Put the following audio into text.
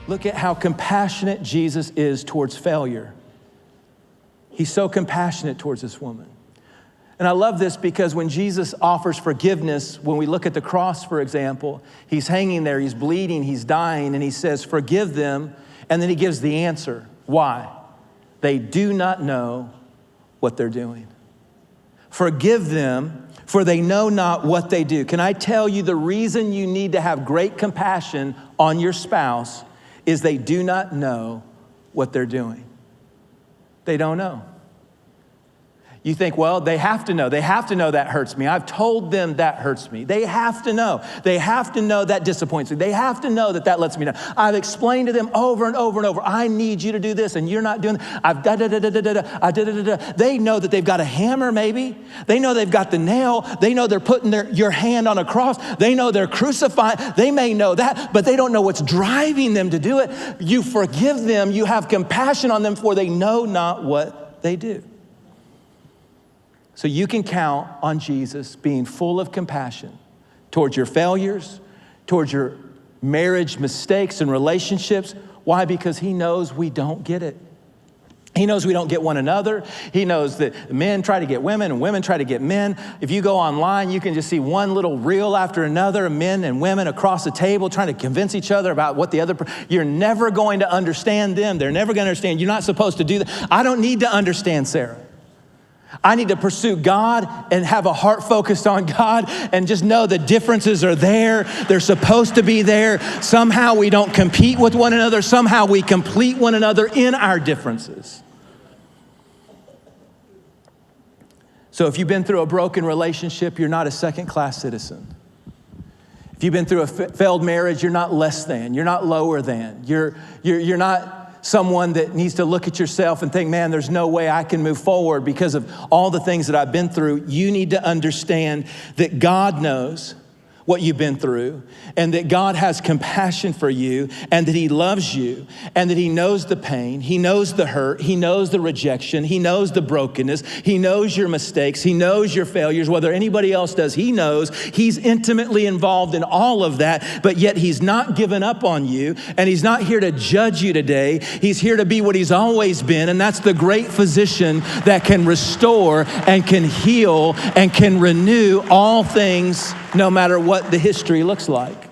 Look at how compassionate Jesus is towards failure. He's so compassionate towards this woman. And I love this because when Jesus offers forgiveness, when we look at the cross, for example, he's hanging there, he's bleeding, he's dying, and he says, forgive them. And then he gives the answer. Why? They do not know what they're doing. Forgive them, for they know not what they do. Can I tell you the reason you need to have great compassion on your spouse is they do not know what they're doing. They don't know. You think, well, they have to know. They have to know that hurts me. I've told them that hurts me. They have to know. They have to know that disappoints me. They have to know that that lets me down. I've explained to them over and over and over, I need you to do this, and you're not doing that. I've da-da-da-da-da-da. They know that they've got a hammer, maybe. They know they've got the nail. They know they're putting your hand on a cross. They know they're crucified. They may know that, but they don't know what's driving them to do it. You forgive them. You have compassion on them, for they know not what they do. So you can count on Jesus being full of compassion towards your failures, towards your marriage mistakes and relationships. Why? Because he knows we don't get it. He knows we don't get one another. He knows that men try to get women and women try to get men. If you go online, you can just see one little reel after another, men and women across the table trying to convince each other about what the other, you're never going to understand them. They're never going to understand. You're not supposed to do that. I don't need to understand Sarah. I need to pursue God and have a heart focused on God and just know the differences are there. They're supposed to be there. Somehow we don't compete with one another. Somehow we complete one another in our differences. So if you've been through a broken relationship, you're not a second-class citizen. If you've been through a failed marriage, you're not less than. You're not lower than. You're not someone that needs to look at yourself and think, man, there's no way I can move forward because of all the things that I've been through. You need to understand that God knows what you've been through, and that God has compassion for you, and that he loves you, and that he knows the pain, he knows the hurt, he knows the rejection, he knows the brokenness, he knows your mistakes, he knows your failures, whether anybody else does, he knows. He's intimately involved in all of that, but yet he's not given up on you, and he's not here to judge you today. He's here to be what he's always been, and that's the great physician that can restore and can heal and can renew all things, no matter what the history looks like.